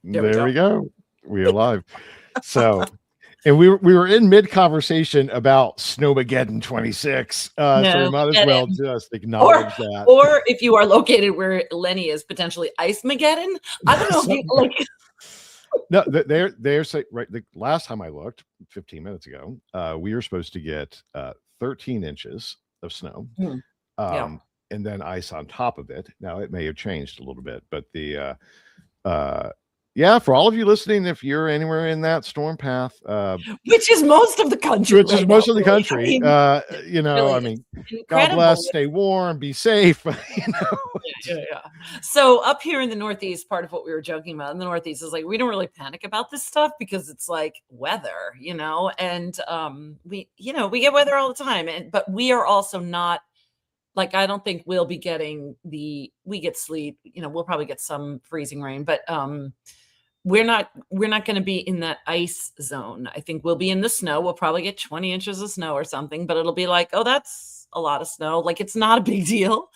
There we go. We are live. So, and we were in mid conversation about Snowmageddon 26. So we might as well just acknowledge that. Or if you are located where Lenny is, potentially Ice-mageddon. I don't know if you like. No, they're saying, right. The last time I looked 15 minutes ago, we were supposed to get 13 inches of snow. And then ice on top of it. Now it may have changed a little bit, but for all of you listening, if you're anywhere in that storm path, which is most of the country, really. God bless, stay warm, be safe. So up here in the Northeast, part of what we were joking about in the Northeast is like we don't really panic about this stuff because it's like weather, and we get weather all the time, but we are also not. Like, I don't think we'll be getting we get sleet, we'll probably get some freezing rain, but we're not going to be in that ice zone. I think we'll be in the snow. We'll probably get 20 inches of snow or something, but it'll be like, oh, that's a lot of snow. Like, it's not a big deal.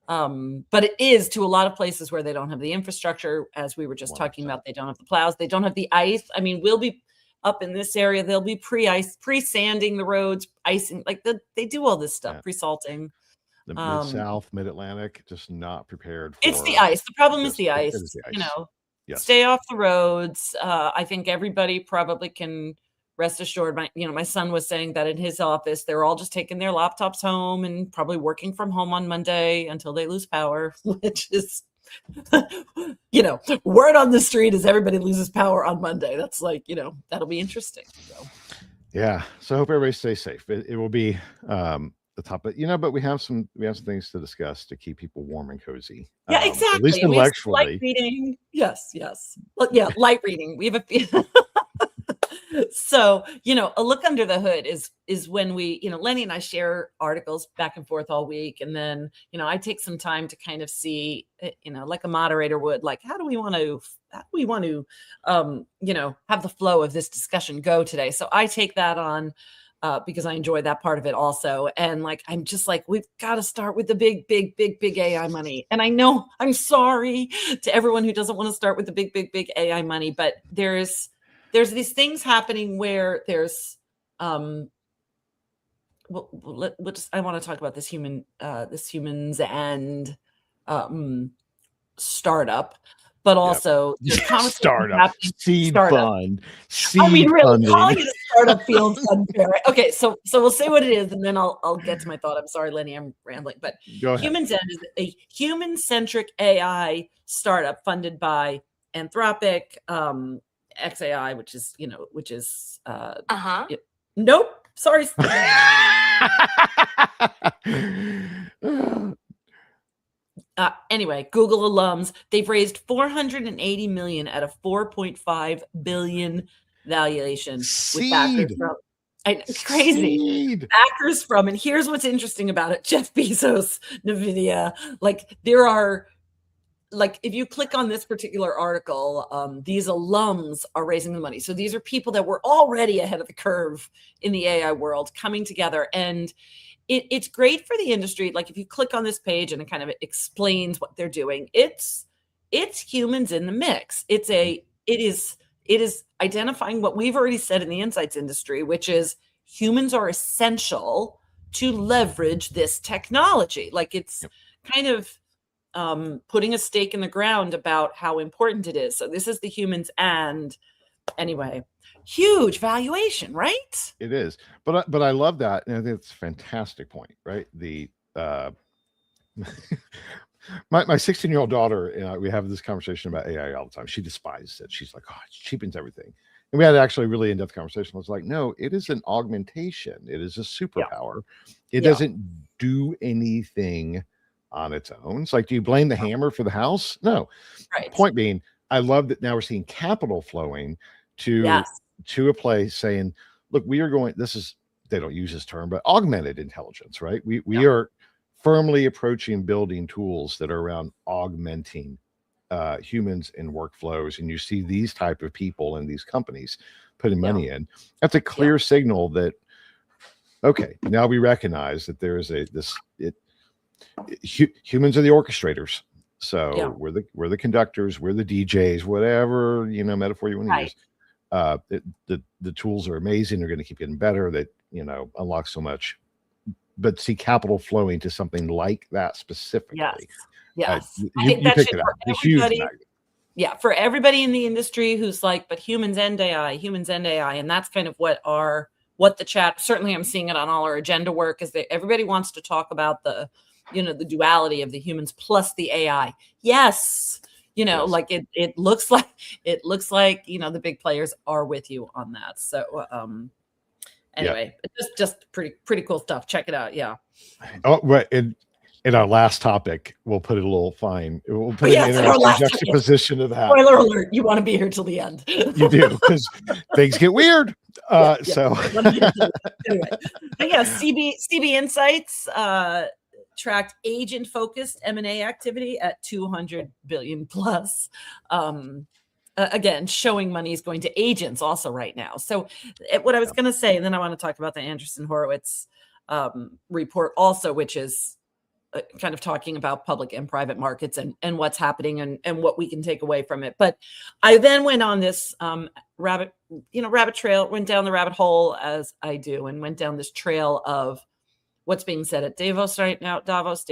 But it is to a lot of places where they don't have the infrastructure, as we were just 100%. Talking about. They don't have the plows. They don't have the ice. I mean, we'll be up in this area. They'll be pre-sanding the roads, icing, like they do all this stuff, pre-salting. The Mid-South, Mid-Atlantic, just not prepared for it's the ice. The problem is the ice. Yes. Stay off the roads. I think everybody probably can rest assured. My son was saying that in his office, they're all just taking their laptops home and probably working from home on Monday until they lose power, which is, word on the street is everybody loses power on Monday. That's like, that'll be interesting. So. Yeah. So I hope everybody stays safe. It will be, the top, but we have some things to discuss to keep people warm and cozy. Yeah, exactly. At least intellectually. Light reading. Yes. Well, yeah, light reading. We have so a look under the hood is when we, Lenny and I share articles back and forth all week, and then I take some time to kind of see, like a moderator would, like how do we want to have the flow of this discussion go today. So I take that on. Because I enjoy that part of it also. And like, I'm just like, we've got to start with the big AI money. And I know I'm sorry to everyone who doesn't want to start with the big AI money, but there's these things happening where there's, I want to talk about this humans and startup. But also, startup, seed fund. Really, calling it a startup feels unfair. Okay, so we'll say what it is, and then I'll get to my thought. I'm sorry, Lenny, I'm rambling. But Humans End is a human-centric AI startup funded by Anthropic, XAI, which is nope, sorry. Anyway, Google alums, they've raised $480 million at a $4.5 billion valuation. With backers from, crazy. Seed. Backers from, and here's what's interesting about it: Jeff Bezos, NVIDIA. Like there are, like if you click on this particular article, these alums are raising the money. So these are people that were already ahead of the curve in the AI world coming together, and it's great for the industry. Like if you click on this page and it kind of explains what they're doing, it's humans in the mix. It is identifying what we've already said in the insights industry, which is humans are essential to leverage this technology. Like it's kind of putting a stake in the ground about how important it is. So this is the humans, and anyway, huge valuation, right? It is, but I love that, and I think it's a fantastic point, right? The my 16-year-old daughter, we have this conversation about AI all the time. She despises it. She's like, oh, it cheapens everything. And we had actually really in-depth conversation. I was like, no, it is an augmentation. It is a superpower. It doesn't do anything on its own. It's like, do you blame the hammer for the house? No. Right. Point being, I love that now we're seeing capital flowing to a place saying, look, we are going, they don't use this term, but augmented intelligence, right? We are firmly approaching building tools that are around augmenting humans in workflows. And you see these type of people in these companies putting money in. That's a clear signal that, okay, now we recognize that there is humans are the orchestrators. So we're the conductors, we're the DJs, whatever, you know, metaphor you want to use. The tools are amazing. They're going to keep getting better. That, you know, unlock so much. But see capital flowing to something like that specifically. Yes. I You think that picked should it for up. It's huge everybody. magnet. Yeah, for everybody in the industry who's like, but humans and AI, and that's kind of what the chat. Certainly, I'm seeing it on all our agenda work, is that everybody wants to talk about the, you know, the duality of the humans plus the AI. Yes, you know, like it looks like you know the big players are with you on that. So anyway, just pretty cool stuff. Check it out. Yeah. Oh, right. In our last topic, we'll put it a little fine. We'll put an interesting juxtaposition of that. Spoiler alert, you want to be here till the end. You do, because things get weird. So anyway. But yeah, CB Insights tracked agent-focused M&A activity at 200 billion plus. Again, showing money is going to agents also right now. So what I was going to say, and then I want to talk about the Andreessen Horowitz report also, which is kind of talking about public and private markets and what's happening and what we can take away from it. But I then went on this rabbit trail, went down the rabbit hole, as I do, and went down this trail of what's being said at Davos right now, Davos,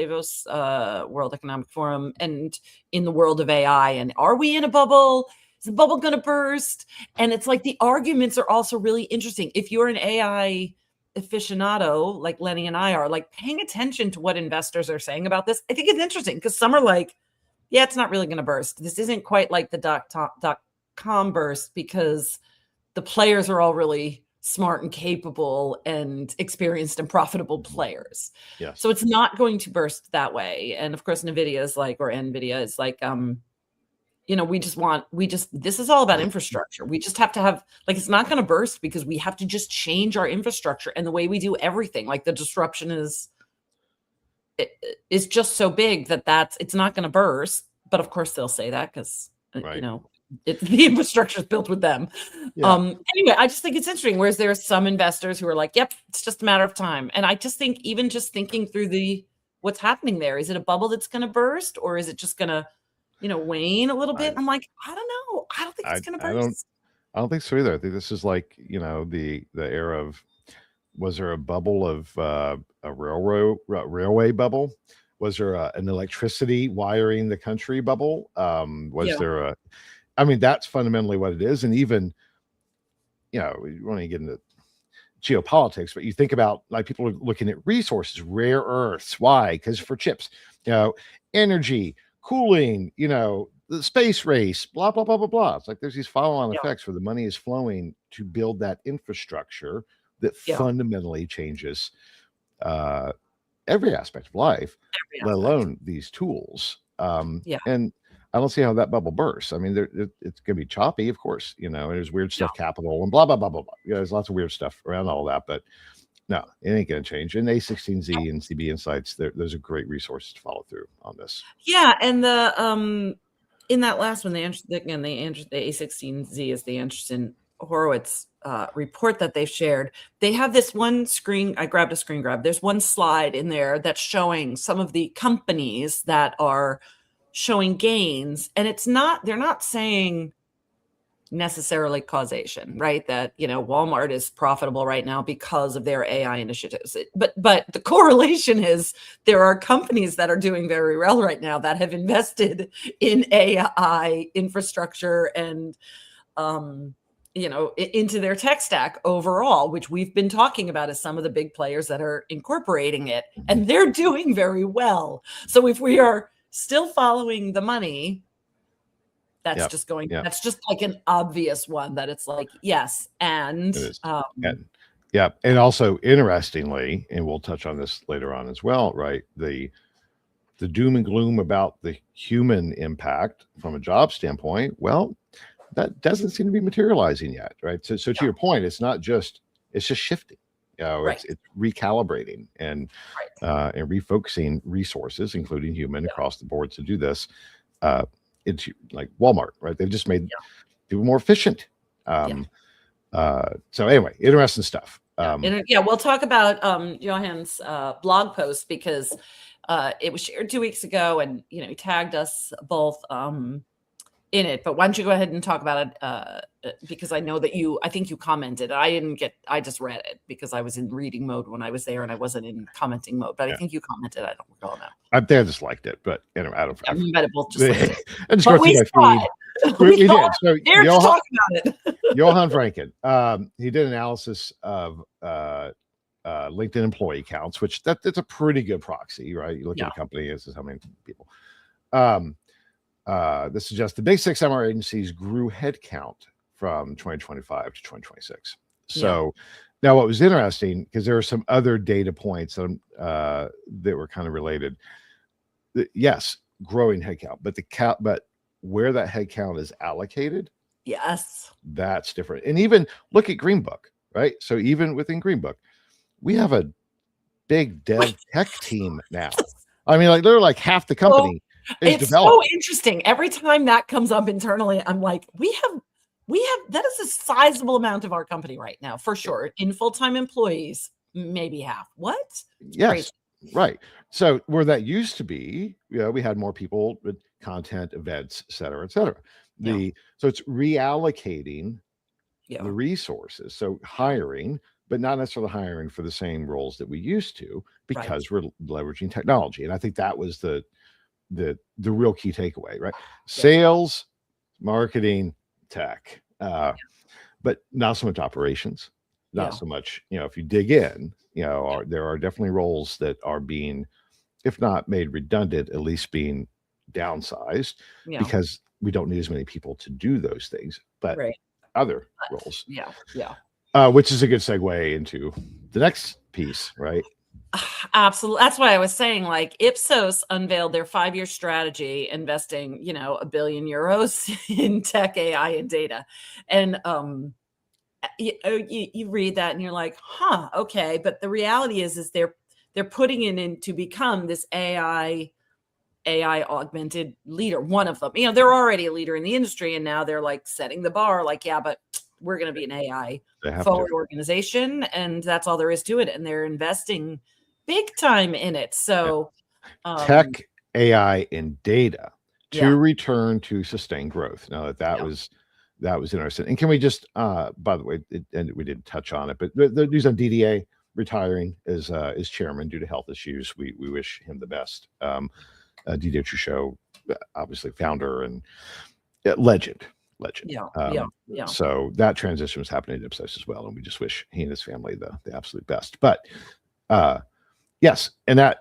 World Economic Forum, and in the world of AI. And are we in a bubble? Is the bubble going to burst? And it's like the arguments are also really interesting. If you're an AI aficionado like Lenny and I are, like paying attention to what investors are saying about this, I think it's interesting, because some are like, yeah, it's not really going to burst. This isn't quite like the dot-com burst, because the players are all really smart and capable and experienced and profitable players. Yes. So it's not going to burst that way. And of course, NVIDIA is like, you know, this is all about infrastructure. We just have to have, like, it's not going to burst because we have to just change our infrastructure and the way we do everything. Like the disruption is just so big that it's not going to burst. But of course they'll say that because, you know, the infrastructure is built with them. Yeah. Anyway, I just think it's interesting. Whereas there are some investors who are like, yep, it's just a matter of time. And I just think, even just thinking through what's happening there, is it a bubble that's going to burst, or is it just going to, you know, wane a little bit? I'm like, I don't know. I don't think it's going to burst. I don't think so either. I think this is like, you know, the era of, was there a bubble of a railway bubble? Was there an electricity wiring the country bubble? Was there I mean, that's fundamentally what it is. And even, you know, we want to get into geopolitics, but you think about, like, people are looking at resources, rare earths. Why? Because for chips, you know, energy, cooling, you know, the space race, blah, blah, blah, blah, blah. It's like there's these follow-on effects where the money is flowing to build that infrastructure that fundamentally changes every aspect of life, let alone these tools. And I don't see how that bubble bursts. I mean, it's going to be choppy, of course, you know, and there's weird stuff, capital and blah, blah, blah, blah, blah. You know, there's lots of weird stuff around all that, but no, it ain't going to change. And A16Z and CB Insights, those are great resources to follow through on this. Yeah. And in that last one, the A16Z is the Andreessen Horowitz report that they've shared. They have this one screen. I grabbed a screen grab. There's one slide in there that's showing some of the companies that are showing gains, and they're not saying necessarily causation, right? That, you know, Walmart is profitable right now because of their AI initiatives. But the correlation is there are companies that are doing very well right now that have invested in AI infrastructure and, you know, into their tech stack overall, which we've been talking about as some of the big players that are incorporating it, and they're doing very well. So if we are still following the money, that's just going, that's just like an obvious one that it's like, yes. And, and also interestingly, and we'll touch on this later on as well, right? The doom and gloom about the human impact from a job standpoint, well, that doesn't seem to be materializing yet, right? So to your point, it's just shifting. You know, it's recalibrating and refocusing resources, including human, across the board to do this. It's like Walmart, right? They've just made people more efficient. So anyway, interesting stuff. We'll talk about Johan's blog post, because It was shared 2 weeks ago, and he tagged us both in it. But why don't you go ahead and talk about it? Because I know that I think you commented. I just read it because I was in reading mode when I was there, and I wasn't in commenting mode. But I think you commented. I don't recall now. I just liked it, but anyway, I don't. Yeah, we might have both just liked it. I just go through my feed. We did. So there to talk about it. Johan Franken, he did analysis of LinkedIn employee counts, which that's a pretty good proxy, right? You look at a company, this is how many people. This suggests the big 6 MR agencies grew headcount from 2025 to 2026. So now what was interesting, because there are some other data points that were kind of related. Yes, growing headcount, but where that headcount is allocated, that's different. And even look at Greenbook, right? So even within Greenbook, we have a big dev tech team now. I mean, like they're like half the company. It's so interesting. Every time that comes up internally, I'm like, we have that is a sizable amount of our company right now, for sure. In full-time employees, maybe half. What? It's crazy. Right. So where that used to be, we had more people with content, events, et cetera, et cetera. So it's reallocating the resources. So hiring, but not necessarily hiring for the same roles that we used to, because we're leveraging technology. And I think that was the real key takeaway, right? Sales, marketing, tech, but not so much operations, not so much, if you dig in, there are definitely roles that are being, if not made redundant, at least being downsized because we don't need as many people to do those things, but other roles. Which is a good segue into the next piece, right? Absolutely. That's why I was saying, like, Ipsos unveiled their 5-year strategy, investing, €1 billion in tech, AI, and data. And you read that and you're like, huh, okay. But the reality is they're putting it in to become this AI augmented leader. One of them, they're already a leader in the industry, and now they're like setting the bar, like, but we're going to be an AI forward organization, and that's all there is to it. And they're investing big time in it. So tech, AI, and data to return to sustained growth. Now that was interesting. And can we just, by the way, and we didn't touch on it, but the news on DDA retiring as chairman due to health issues. We wish him the best. Didier Truchot, obviously founder and legend. So that transition was happening at Ipsos as well, and we just wish he and his family the absolute best. But yes, and that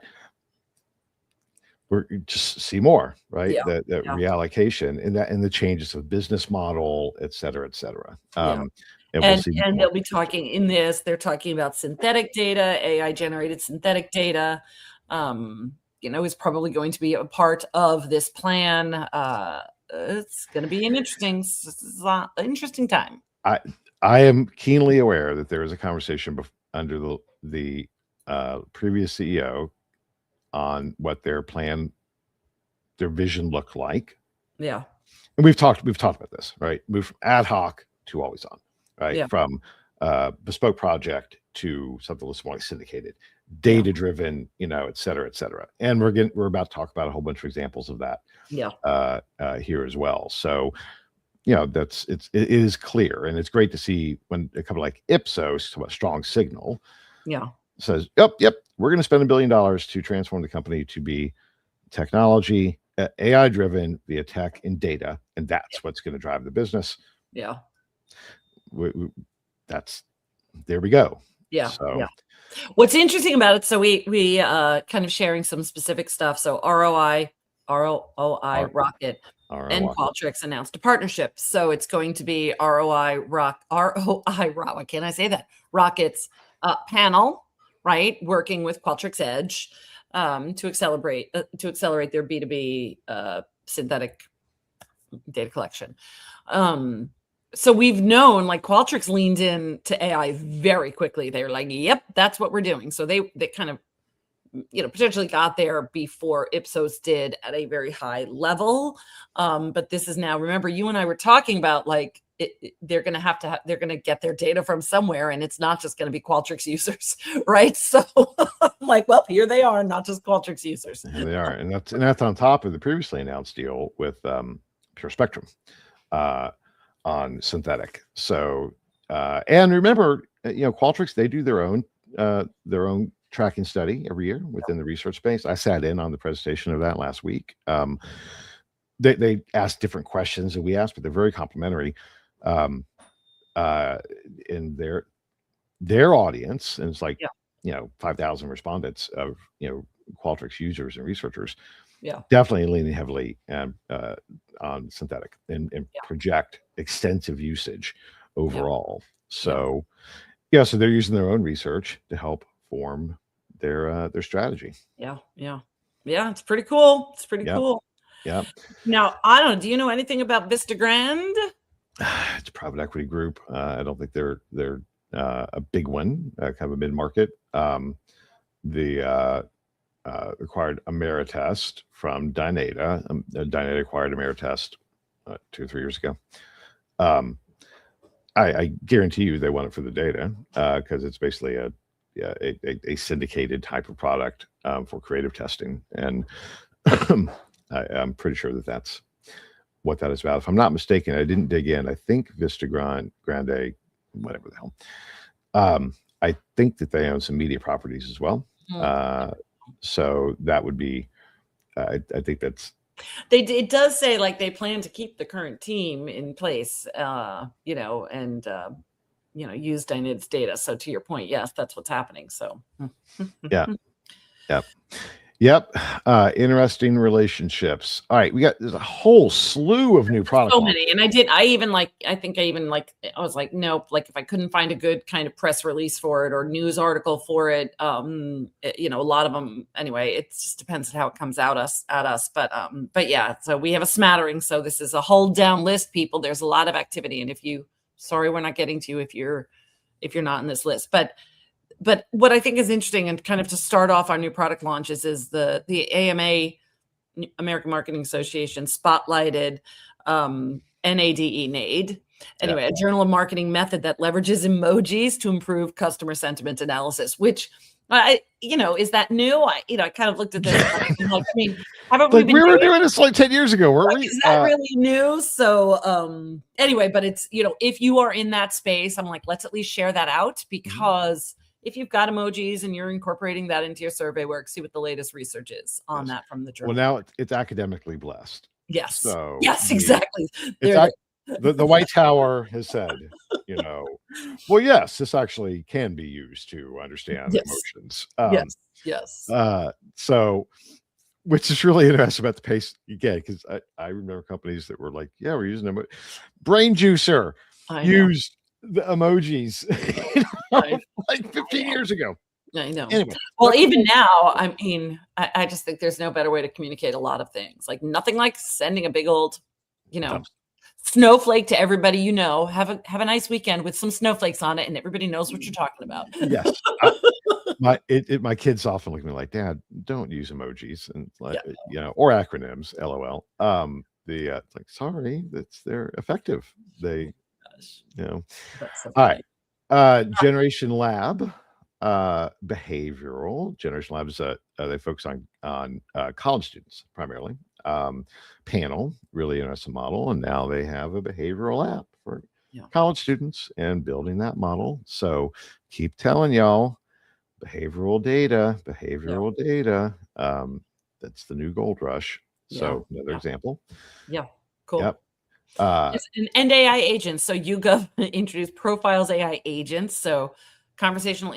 we're just see more, right? That reallocation and the changes of business model, et cetera, et cetera. And they'll be talking in this. They're talking about synthetic data, AI generated synthetic data. Is probably going to be a part of this plan. It's going to be an interesting time. I am keenly aware that there is a conversation under the previous CEO on what their vision looked like. Yeah. And we've talked about this, right? Move from ad hoc to always on, right? Yeah. From bespoke project to something that's more like syndicated, data driven, et cetera, et cetera. And we're about to talk about a whole bunch of examples of that here as well. So, it is clear, and it's great to see when a company like Ipsos, a strong signal, says, yep, we're going to spend $1 billion to transform the company to be technology, AI driven via tech and data, and that's what's going to drive the business. Yeah, there we go. Yeah. What's interesting about it? So we kind of sharing some specific stuff. So ROI Rocket and Qualtrics announced a partnership. So it's going to be ROI Rocket. Can I say that? Rocket's panel, right? Working with Qualtrics Edge to accelerate their B2B synthetic data collection. So we've known, like, Qualtrics leaned in to AI very quickly. They're like, yep, that's what we're doing. So they kind of, potentially got there before Ipsos did at a very high level. But this is now, remember, you and I were talking about, like, they're going to they're going to get their data from somewhere, and it's not just going to be Qualtrics users, right? So I'm like, well, here they are, not just Qualtrics users. Here they are, and that's on top of the previously announced deal with Pure Spectrum on synthetic. So and remember, Qualtrics, they do their own tracking study every year within the research space. I sat in on the presentation of that last week. They ask different questions that we ask, but they're very complimentary in their audience. And it's like, 5,000 respondents of, Qualtrics users and researchers. Yeah. Definitely leaning heavily on synthetic and project extensive usage overall. So, so they're using their own research to help form their strategy. Yeah. It's pretty cool. It's pretty cool. Yeah. Now, I don't know. Do you know anything about Vista Grand? It's a private equity group. I don't think they're a big one, kind of a mid-market. The acquired Ameritest from Dynata. Dynata acquired Ameritest 2 or 3 years ago. I guarantee you they want it for the data because it's basically a syndicated type of product for creative testing, and I'm pretty sure that's what that is about. If I'm not mistaken, I didn't dig in. I think Vista Grande, whatever the hell. I think that they own some media properties as well. So that would be, I think that's. It does say like they plan to keep the current team in place, and use Dynata's data. So to your point, yes, that's what's happening. So Yep. Interesting relationships. All right. There's a whole slew of new products. So many. And I was like, nope, like if I couldn't find a good kind of press release for it or news article for it, a lot of them, anyway, it just depends on how it comes out at us. But yeah, so we have a smattering. So this is a hold down list, people. There's a lot of activity. And sorry, we're not getting to you if you're not in this list, but what I think is interesting, and kind of to start off our new product launches, is the AMA, American Marketing Association, spotlighted NADE, anyway, a journal of marketing method that leverages emojis to improve customer sentiment analysis, which is that new? I kind of looked at this. Like, haven't we were doing this like 10 years ago, weren't we? Is that really new? So anyway, but it's, if you are in that space, I'm like, let's at least share that out, because if you've got emojis and you're incorporating that into your survey work, see what the latest research is on that from the journal. Well, now it's academically blessed. Yes. So yes, exactly. The White Tower has said, well, yes, this actually can be used to understand emotions. Yes. So, which is really interesting about the pace you get, because I remember companies that were like, yeah, we're using them. Brain Juicer used the emojis like 15 years ago. I know. Anyway, well, even now, I just think there's no better way to communicate a lot of things. Like nothing like sending a big old, snowflake to everybody. Have a nice weekend with some snowflakes on it, and everybody knows what you're talking about. Yes. My kids often look at me like, Dad, don't use emojis, and or acronyms, LOL. Like, sorry, they're effective. All right. Generation Lab, behavioral. Generation Lab is they focus on college students primarily. Panel, really interesting model, and now they have a behavioral app for college students and building that model. So keep telling y'all, behavioral data. That's the new gold rush. So another example. Yeah, cool. Yep. And AI agents. So YouGov introduced Profiles AI agents. So conversational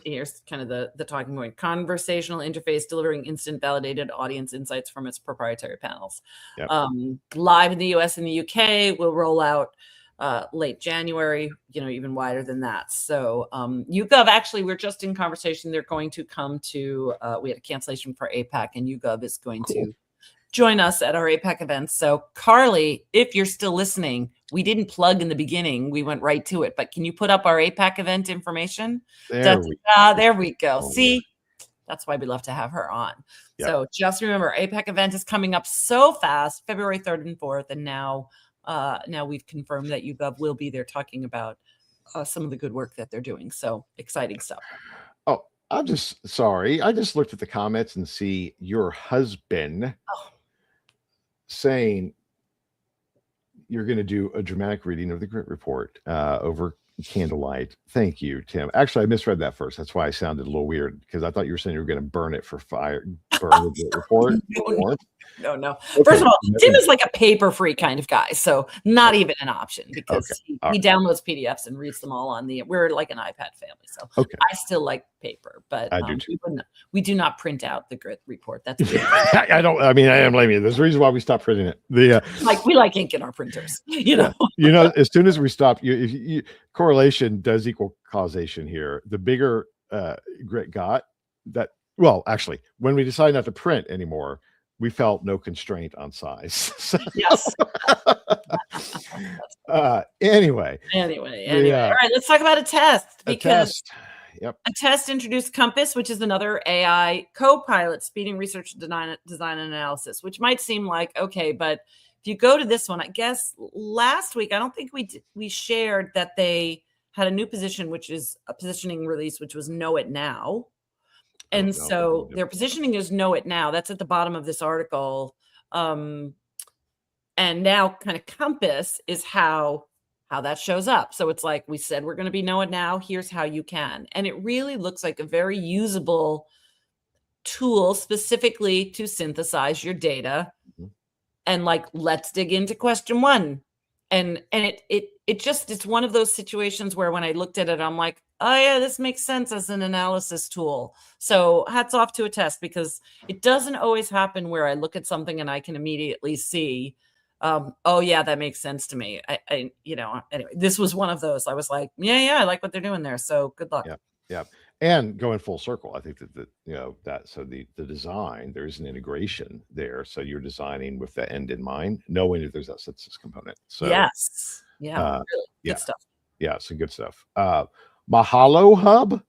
here's kind of the talking point. Conversational interface delivering instant validated audience insights from its proprietary panels. Yep. Live in the US and the UK, will roll out late January, even wider than that. So YouGov, actually, we're just in conversation. They're going to come to, we had a cancellation for APAC, and YouGov is going to join us at our APAC events. So Carly, if you're still listening, we didn't plug in the beginning. We went right to it. But can you put up our APAC event information? There we go. See, that's why we love to have her on. Yep. So just remember, APAC event is coming up so fast, February 3rd and 4th. And now now we've confirmed that YouGov will be there talking about some of the good work that they're doing. So exciting stuff. Oh, I'm just sorry. I just looked at the comments and see your husband saying you're going to do a dramatic reading of the Grit Report over candlelight. Thank you, Tim. Actually, I misread that first. That's why I sounded a little weird, because I thought you were saying you were going to burn it for fire, burn the Grit Report. No. Okay. First of all, Tim is like a paper-free kind of guy, so not even an option, because he downloads PDFs and reads them all on the. We're like an iPad family, so I still like paper, but I do too. We do not print out the Grit Report. That's I don't. I mean, I am blaming you. There's a reason why we stopped printing it. We like ink in our printers. You know. As soon as we stop, correlation does equal causation here. The bigger Grit got, that. Well, actually, when we decided not to print anymore, we felt no constraint on size. Yes. Anyway. All right, let's talk about a test, because a test introduced Compass, which is another AI co-pilot speeding research, design and analysis, which might seem like, okay, but if you go to this one, I guess last week, I don't think we shared that they had a new position, which is a positioning release, which was Know It Now. And so their positioning is Know It Now. That's at the bottom of this article. And now kind of Compass is how that shows up. So it's like, we said, we're going to be Know It Now. Here's how you can. And it really looks like a very usable tool specifically to synthesize your data. And like, let's dig into question one. And it's one of those situations where when I looked at it, I'm like, oh yeah, this makes sense as an analysis tool. So hats off to a test, because it doesn't always happen where I look at something and I can immediately see, oh yeah, that makes sense to me. Anyway, this was one of those. I was like, yeah, I like what they're doing there. So good luck. Yeah. And going full circle, I think so the design, there's an integration there. So you're designing with the end in mind, knowing that there's that synthesis component. So yes. Really good stuff. Yeah, some good stuff. Mahalo Hub.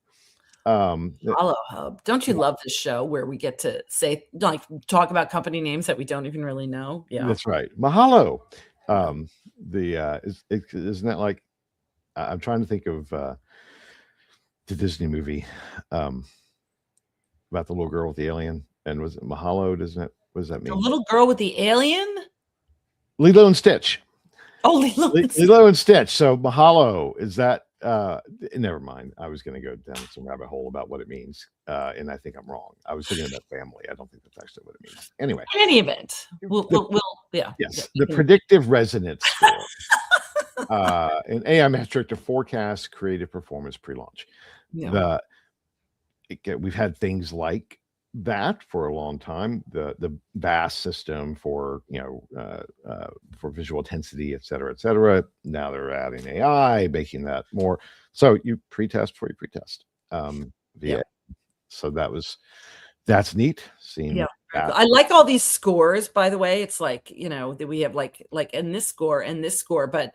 Mahalo Hub. Don't you love this show where we get to say, like, talk about company names that we don't even really know? Yeah, that's right. Mahalo. Isn't that like? I'm trying to think of the Disney movie about the little girl with the alien, and was it Mahalo? What does that mean? The little girl with the alien. Lilo and Stitch. Oh, Lilo and Stitch. So Mahalo, is that never mind. I was going to go down some rabbit hole about what it means, and I think I'm wrong. I was thinking about family. I don't think that's actually what it means. Anyway, in any event, the predictive resonance score, an AI metric to forecast creative performance pre-launch. We've had things like that for a long time. The VAS system for for visual intensity, et cetera. Now they're adding AI, making that more. So you pretest before you pretest. So that's neat. Seeing I like all these scores, by the way. It's like, that we have like in this score and this score, but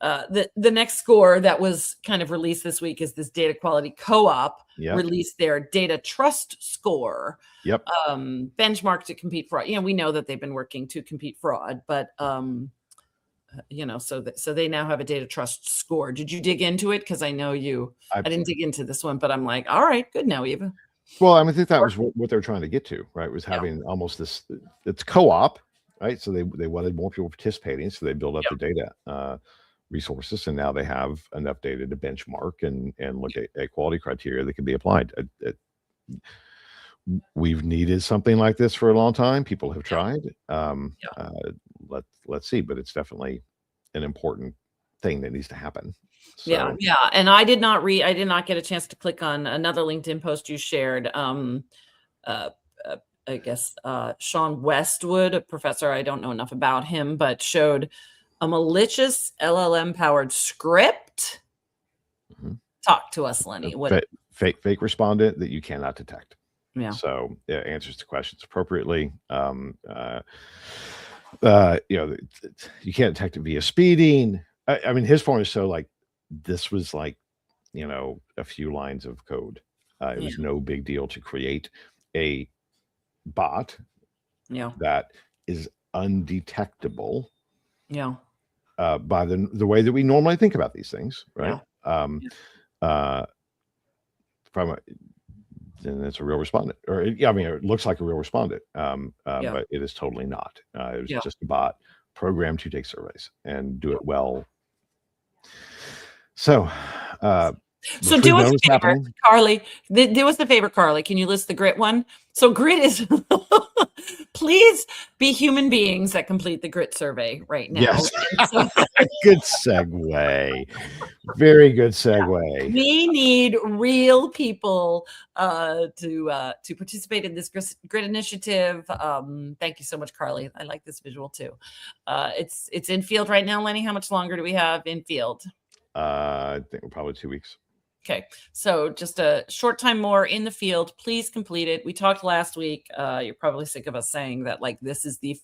the next score that was kind of released this week is this Data Quality Co-op released their data trust score. Benchmark to compete fraud. We know that they've been working to compete fraud, but so they now have a data trust score. Did you dig into it? Because I know I didn't dig into this one, but I'm like, all right, good now, Eva. Well, I think that was what they're trying to get to, right? Was having almost this. It's co-op, right? So they wanted more people participating, so they build up the data resources, and now they have enough data to benchmark and look at quality criteria that can be applied. We've needed something like this for a long time. People have tried. Let's see, but it's definitely an important thing that needs to happen. So. Yeah. And I did not get a chance to click on another LinkedIn post you shared. I guess Sean Westwood, a professor, I don't know enough about him, but showed a malicious LLM powered script. Talk to us, Lenny. What fake respondent that you cannot detect. Yeah. So it answers the questions appropriately. You can't detect it via speeding. I mean, his point is so like this was like, a few lines of code. It was no big deal to create a bot that is undetectable. by the way that we normally think about these things, right? From a, and it's a real respondent, or I mean, it looks like a real respondent, but it is totally not. It was just a bot programmed to take surveys and do it well. So, so do us a favor, Carly. Do us a favor, Carly. Can you list the grit one? So grit is, please be human beings that complete the grit survey right now. Yes. So, good segue. Very good segue. Yeah. We need real people to participate in this grit initiative. Thank you so much, Carly. I like this visual too. It's in field right now, Lenny. How much longer do we have in field? I think probably 2 weeks. Okay, so just a short time more in the field. Please complete it. We talked last week. You're probably sick of us saying that, like, this is the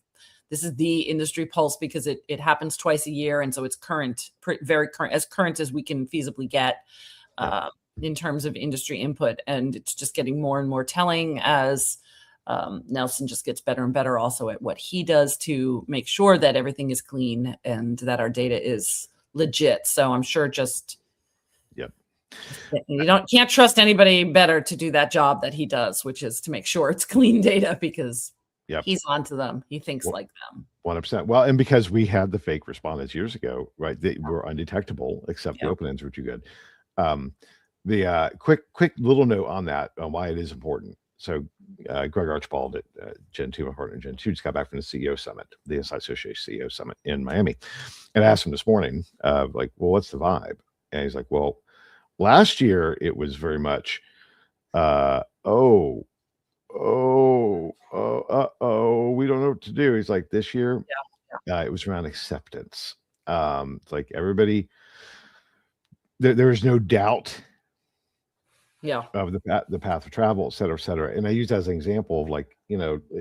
industry pulse because it happens twice a year, and so it's current, very current, as current as we can feasibly get in terms of industry input, and it's just getting more and more telling as Nelson just gets better and better also at what he does to make sure that everything is clean and that our data is legit. So I'm sure just you can't trust anybody better to do that job that he does, which is to make sure it's clean data because he's onto them. He thinks like them. 100%. Well, and because we had the fake respondents years ago, right? They were undetectable, except the open ends were too good. The quick little note on that, on why it is important. So Greg Archibald at Gen 2, my partner in Gen 2, just got back from the CEO Summit, the SI Association CEO Summit in Miami. And I asked him this morning, like, well, what's the vibe? And he's like, well, last year it was very much, we don't know what to do. He's like, this year, it was around acceptance. It's like everybody, there was no doubt of the path of travel, et cetera, et cetera. And I use that as an example of, like,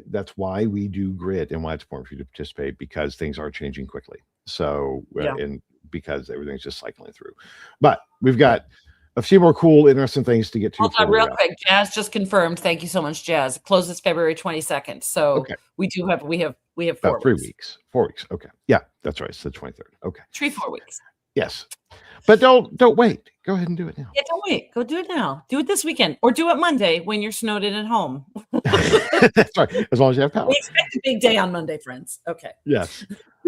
that's why we do grit and why it's important for you to participate, because things are changing quickly. So, and because everything's just cycling through. But we've got a few more cool, interesting things to get to. Hold on real quick. Jazz just confirmed. Thank you so much, Jazz. It closes February 22nd. So we have 4 weeks. 4 weeks. Okay. Yeah, that's right. It's the 23rd. Okay. 4 weeks. Yes. But don't wait. Go ahead and do it now. Yeah, don't wait. Go do it now. Do it this weekend, or do it Monday when you're snowed in at home. That's right. As long as you have power. We expect a big day on Monday, friends. Okay. Yes.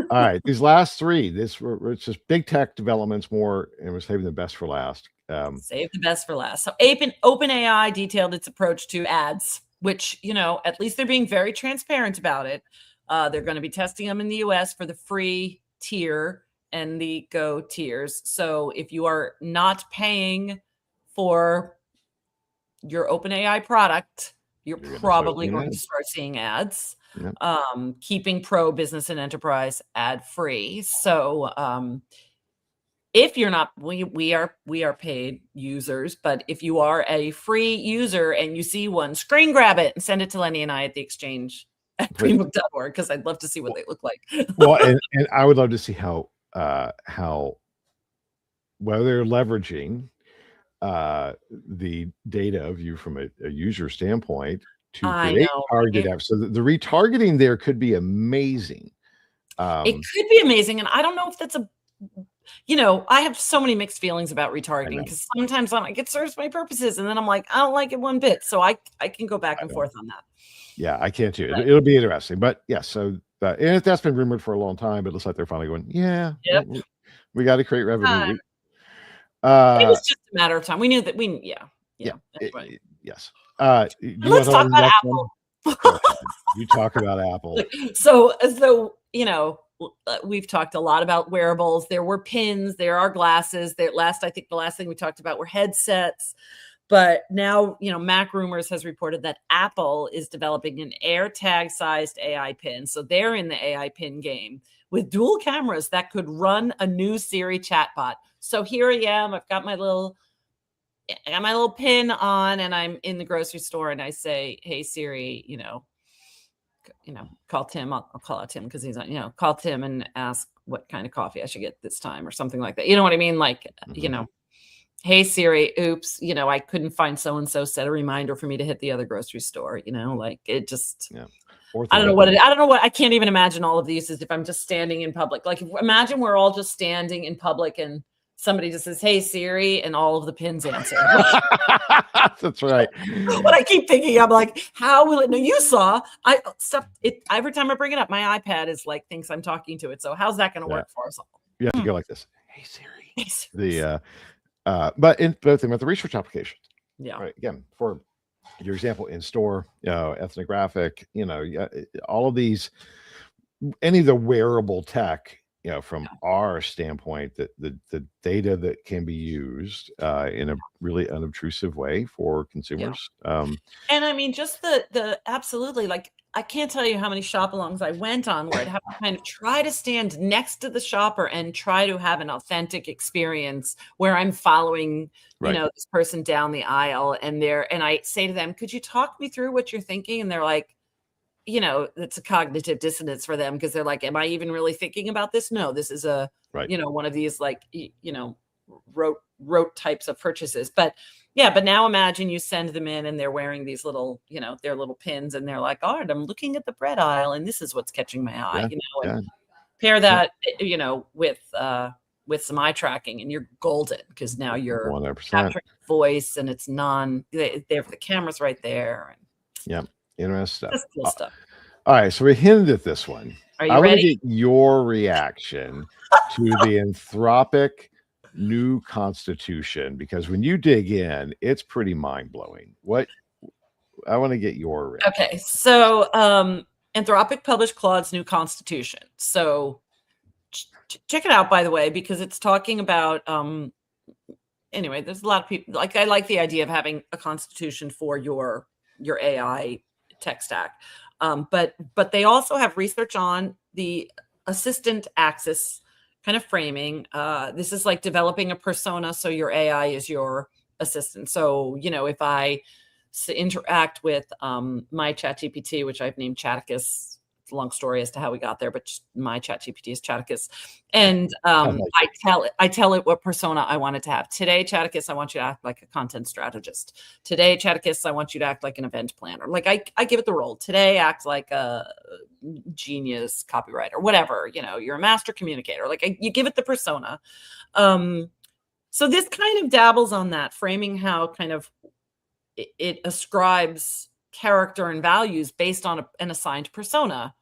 All right. These last three, it's just big tech developments more, and we're saving the best for last. Save the best for last. So OpenAI detailed its approach to ads, which, at least they're being very transparent about it. They're going to be testing them in the US for the free tier and the Go tiers. So if you are not paying for your OpenAI product, you're probably going to start seeing ads. Yep. Keeping Pro, Business, and Enterprise ad free. So if you're not, we are paid users, but if you are a free user and you see one, screen grab it and send it to Lenny and I at the exchange at greenbook.org, because I'd love to see what they look like. Well, and I would love to see how well they're leveraging the data of you from a user standpoint to create targeted apps. So the retargeting there could be amazing. It could be amazing, and I don't know if that's I have so many mixed feelings about retargeting, because sometimes I'm like, it serves my purposes, and then I'm like, I don't like it one bit. So I can go back and forth on that. Yeah, I can too. Right. It'll be interesting. But yeah, so and that's been rumored for a long time, but it looks like they're finally going, we got to create revenue. It was just a matter of time. We knew that yes. Let's talk about Apple. You talk about Apple. So we've talked a lot about wearables. There were pins, there are glasses. I think the last thing we talked about were headsets. But now, Mac Rumors has reported that Apple is developing an AirTag sized AI pin. So they're in the AI pin game with dual cameras that could run a new Siri chatbot. So here I am. I've got my little pin on, and I'm in the grocery store, and I say, "Hey Siri, call Tim." I'll call out Tim because he's on. Call Tim and ask what kind of coffee I should get this time, or something like that. You know what I mean? Like, hey Siri, oops, I couldn't find so-and-so, set a reminder for me to hit the other grocery store, like it just, I don't know what I don't know what I can't even imagine all of these as if I'm just standing in public. Like imagine we're all just standing in public and somebody just says, "Hey Siri," and all of the pins answer. That's right. What I keep thinking, I'm like, how will it know? You saw I stuff it every time I bring it up, my iPad is like thinks I'm talking to it. So how's that going to work for us all? You have to go like this. Hey Siri. Hey, Siri. But in both with the research applications. Yeah. Right. Again, for your example in store, ethnographic, all of these, any of the wearable tech, from our standpoint, that the data that can be used in a really unobtrusive way for consumers. And I mean, just the absolutely, like, I can't tell you how many shop-alongs I went on where I'd have to kind of try to stand next to the shopper and try to have an authentic experience where I'm following, this person down the aisle and I say to them, could you talk me through what you're thinking? And they're like, it's a cognitive dissonance for them because they're like, am I even really thinking about this? No, this is one of these like, rote types of purchases. But but now imagine you send them in and they're wearing these little, their little pins and they're like, all right, I'm looking at the bread aisle and this is what's catching my eye, and pair that, with some eye tracking and you're golden because now you're 100% capturing voice and it's the camera's right there. And interesting stuff. That's cool stuff. All right, so we hinted at this one. Are you ready? I want to get your reaction to the Anthropic new constitution, because when you dig in, it's pretty mind-blowing. I want to get your reaction. Okay, so Anthropic published Claude's new constitution. So check it out, by the way, because it's talking about anyway, there's a lot of people I like the idea of having a constitution for your AI tech stack. But they also have research on the assistant axis kind of framing. This is like developing a persona so your AI is your assistant. So, if I interact with my ChatGPT, which I've named Chaticus. It's a long story as to how we got there, but just my ChatGPT is Chaticus. And I tell it what persona I want it to have. Today, Chaticus, I want you to act like a content strategist. Today, Chaticus, I want you to act like an event planner. Like I give it the role. Today, act like a genius copywriter, whatever, you're a master communicator. Like you give it the persona. So this kind of dabbles on that, framing how kind of it ascribes character and values based on an assigned persona.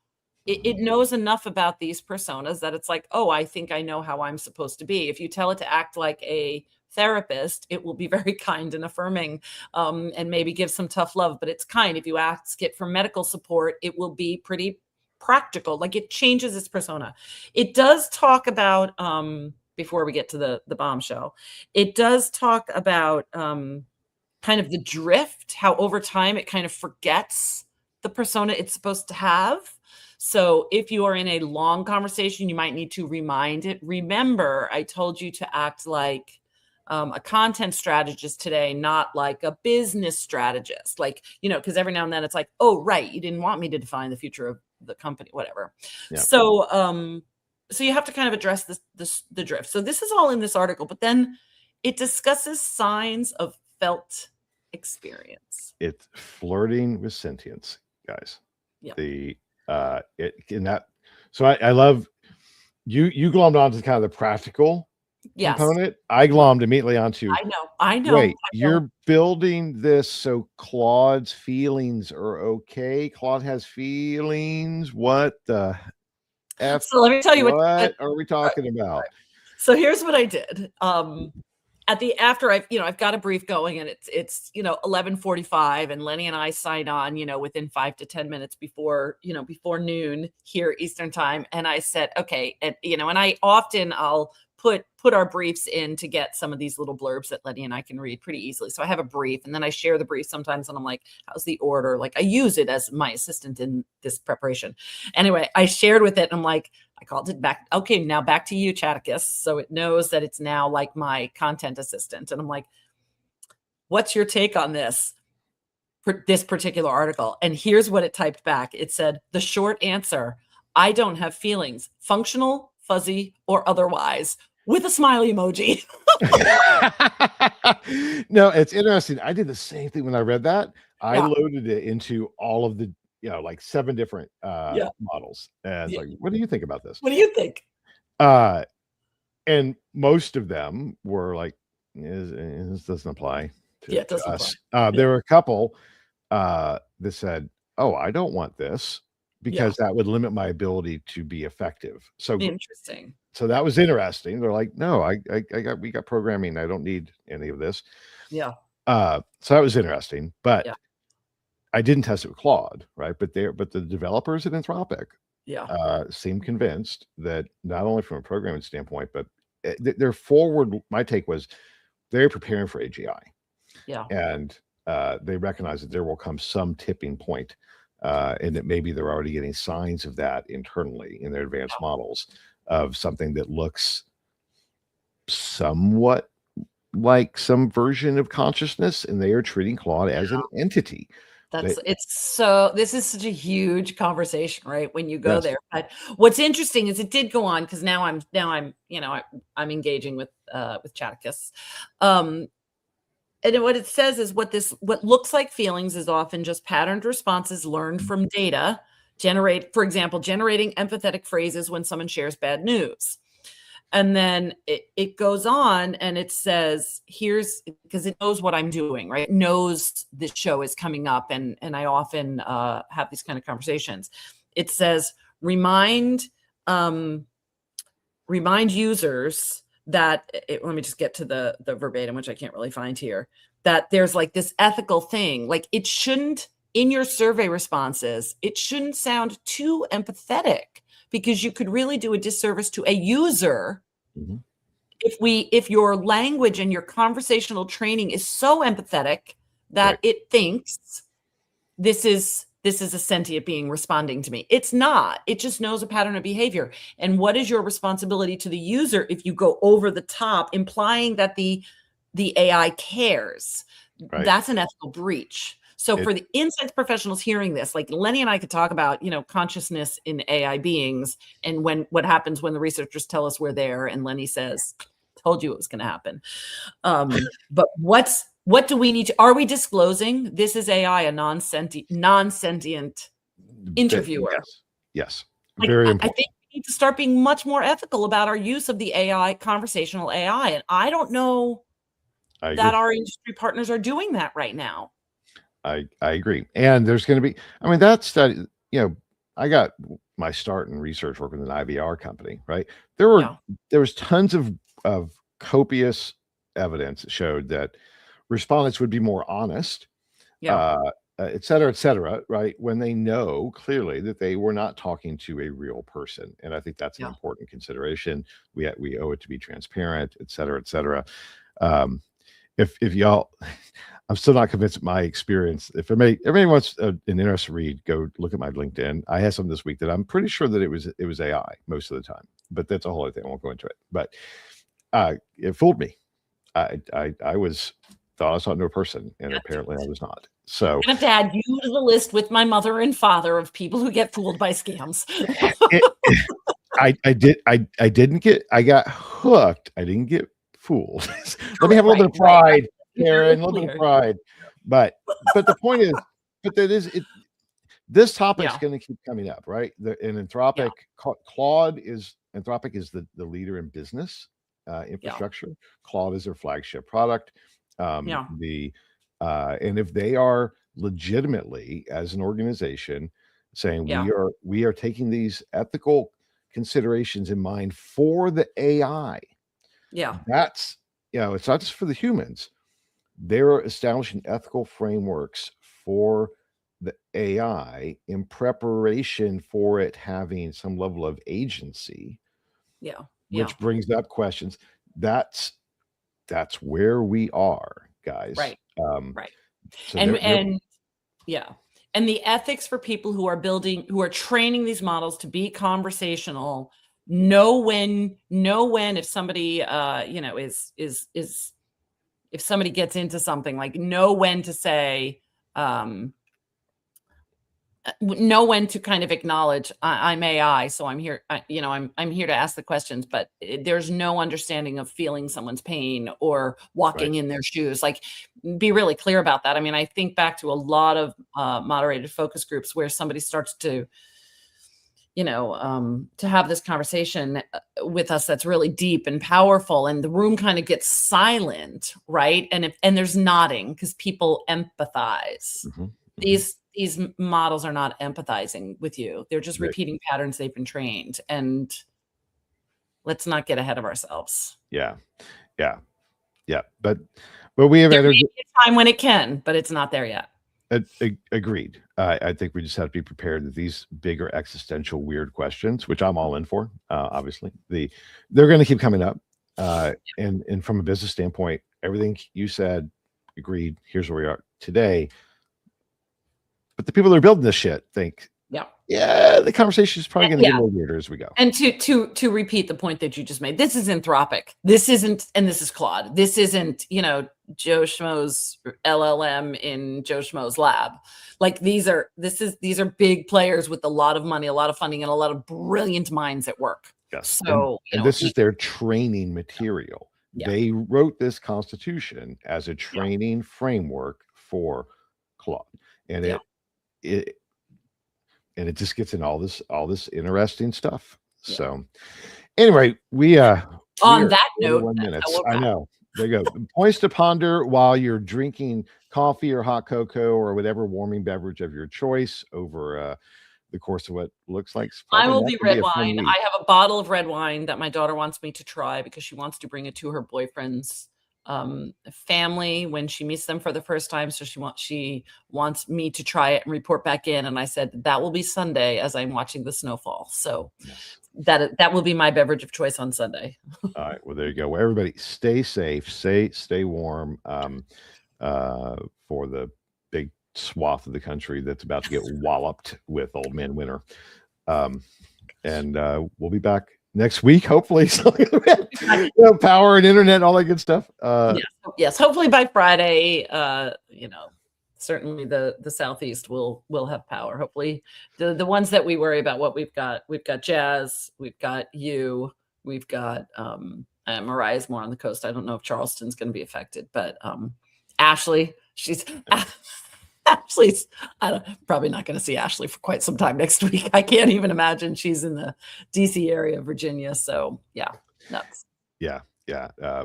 It knows enough about these personas that it's like, oh, I think I know how I'm supposed to be. If you tell it to act like a therapist, it will be very kind and affirming, and maybe give some tough love, but it's kind. If you ask it for medical support, it will be pretty practical. Like it changes its persona. It does talk about, before we get to the bombshell, it does talk about kind of the drift, how over time it kind of forgets the persona it's supposed to have. So if you are in a long conversation, you might need to remind it, remember, I told you to act like a content strategist today, not like a business strategist. Like, because every now and then it's like, oh, right, you didn't want me to define the future of the company, whatever. Yeah. So you have to kind of address the drift. So this is all in this article, but then it discusses signs of felt experience. It's flirting with sentience, guys. Yeah. So I love you glommed onto kind of the practical component. I glommed immediately onto I know. Wait, you're building this so Claude's feelings are okay. Claude has feelings. What the F? So let me tell you what are we talking about? So here's what I did. After I've got a brief going and it's 11:45 and Lenny and I sign on, within 5 to 10 minutes before noon here Eastern time. And I said, okay. And, and I'll put our briefs in to get some of these little blurbs that Lenny and I can read pretty easily. So I have a brief and then I share the brief sometimes and I'm like, how's the order? Like I use it as my assistant in this preparation. Anyway, I shared with it and I'm like, I called it back. Okay, now back to you, Chaticus. So it knows that it's now like my content assistant. And I'm like, what's your take on this particular article? And here's what it typed back. It said, the short answer, I don't have feelings, functional, fuzzy, or otherwise, with a smiley emoji. No, it's interesting. I did the same thing when I read that. I loaded it into all of the like 7 different Yeah. models. And it's Yeah. like, what do you think about this? What do you think? And most of them were like, this doesn't apply Yeah, it to doesn't apply. us. Yeah. There were a couple that said, oh, I don't want this Yeah. because that would limit my ability to be effective. So Interesting. that was interesting. They're like, no, we got programming. I don't need any of this. Yeah. So that was interesting, but Yeah. I didn't test it with Claude, right? But the developers at Anthropic Yeah. seem convinced that not only from a programming standpoint, but they're forward. My take was they're preparing for AGI. Yeah. And they recognize that there will come some tipping point, and that maybe they're already getting signs of that internally in their advanced models of something that looks somewhat like some version of consciousness, and they are treating Claude as an entity. This is such a huge conversation, right? When you go Yes. there. But what's interesting is it did go on, because now I'm I'm engaging with Chaticus. And what it says is what looks like feelings is often just patterned responses learned from data, for example, generating empathetic phrases when someone shares bad news. And then it goes on and it says, because it knows what I'm doing, right? It knows this show is coming up, and I often have these kind of conversations. It says, remind users that, let me just get to the verbatim, which I can't really find here, that there's like this ethical thing. Like, it shouldn't, in your survey responses, it shouldn't sound too empathetic, because you could really do a disservice to a user if your language and your conversational training is so empathetic that it thinks this is a sentient being responding to me. It's not. It just knows a pattern of behavior. And what is your responsibility to the user if you go over the top, implying that the AI cares? Right. That's an ethical breach. So for the insights professionals hearing this, like Lenny and I could talk about, consciousness in AI beings, and what happens when the researchers tell us we're there, and Lenny says, told you it was going to happen. But what do we need to, are we disclosing this is AI, a non-sentient interviewer? Yes. Like, Very important. I think we need to start being much more ethical about our use of the AI, conversational AI. And I don't know that our industry partners are doing that right now. I agree. And there's going to be, that study, I got my start in research working in an IVR company, right? There was tons of copious evidence that showed that respondents would be more honest, et cetera, right? When they know clearly that they were not talking to a real person. And I think that's an important consideration. We owe it to be transparent, et cetera, et cetera. If y'all, I'm still not convinced of my experience. If everybody wants an interesting read, go look at my LinkedIn. I had some this week that I'm pretty sure that it was AI most of the time, but that's a whole other thing. I won't go into it, but it fooled me. I thought I saw no person, and apparently I was not. So I'm gonna have to add you to the list with my mother and father of people who get fooled by scams. I got hooked. I didn't get fooled. Let me have a little bit of pride, Karen, a little bit of pride. But the point is, this topic is going to keep coming up, right? In Anthropic, Anthropic is the leader in business infrastructure. Claude is their flagship product. And if they are legitimately, as an organization, saying we are taking these ethical considerations in mind for the AI, that's it's not just for the humans. They're establishing ethical frameworks for the AI in preparation for it having some level of agency. Which brings up questions. That's where we are, guys. Right. Right. So and the ethics for people who are training these models to be conversational, know when if somebody if somebody gets into something, like know when to say know when to kind of acknowledge I'm AI, so I'm here. I'm here to ask the questions, but there's no understanding of feeling someone's pain or walking in their shoes. Like, be really clear about that. I mean, I think back to a lot of moderated focus groups where somebody starts to, to have this conversation with us that's really deep and powerful, and the room kind of gets silent, right? And there's nodding because people empathize. These models are not empathizing with you. They're just repeating patterns they've been trained. And let's not get ahead of ourselves. Yeah. But we have a time when it can, but it's not there yet. Agreed. I think we just have to be prepared that these bigger existential weird questions, which I'm all in for, obviously, they're going to keep coming up. And from a business standpoint, everything you said, agreed. Here's where we are today. But the people that are building this shit think, the conversation is probably going to get a little weirder as we go. And to repeat the point that you just made, this is Anthropic. This isn't, and this is Claude. This isn't, Joe Schmo's LLM in Joe Schmo's lab. Like, these are big players with a lot of money, a lot of funding, and a lot of brilliant minds at work. Yes. So and this is their training material. Yeah. They wrote this constitution as a training framework for Claude. And it just gets in all this interesting stuff. So anyway, we on that note, 1 minute. I know. There you go. Points to ponder while you're drinking coffee or hot cocoa or whatever warming beverage of your choice over the course of what looks like. I will be red wine. I have a bottle of red wine that my daughter wants me to try because she wants to bring it to her boyfriend's family when she meets them for the first time. So she wants me to try it and report back in. And I said, that will be Sunday as I'm watching the snowfall. So that will be my beverage of choice on Sunday. All right. Well, there you go. Well, everybody stay safe, stay warm for the big swath of the country that's about to get walloped with old man winter. And we'll be back next week, hopefully. Power and internet and all that good stuff. Yes. Hopefully by Friday, certainly the Southeast will have power. Hopefully the ones that we worry about, what we've got Jazz, we've got you, we've got Mariah's more on the coast. I don't know if Charleston's going to be affected, but Ashley, Ashley's probably not going to see Ashley for quite some time next week. I can't even imagine. She's in the DC area, Virginia. So nuts. Yeah.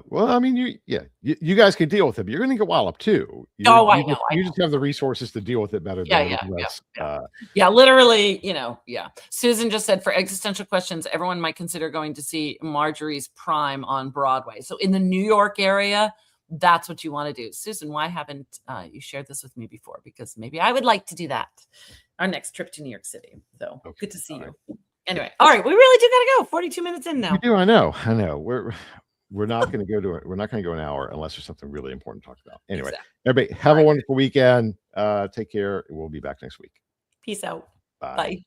Well, I mean, you guys can deal with it, but you're going to get walloped too. I know. You just have the resources to deal with it better. Literally, Susan just said, for existential questions, everyone might consider going to see Marjorie's Prime on Broadway. So in the New York area, that's what you want to do. Susan, why haven't you shared this with me before? Because maybe I would like to do that. Our next trip to New York City. So good to see you. Anyway, all right, we really do got to go. 42 minutes in now. We do. I know. We're not going to go we're not going to go an hour unless there's something really important to talk about. Anyway, Everybody have a wonderful weekend. Take care. We'll be back next week. Peace out. Bye.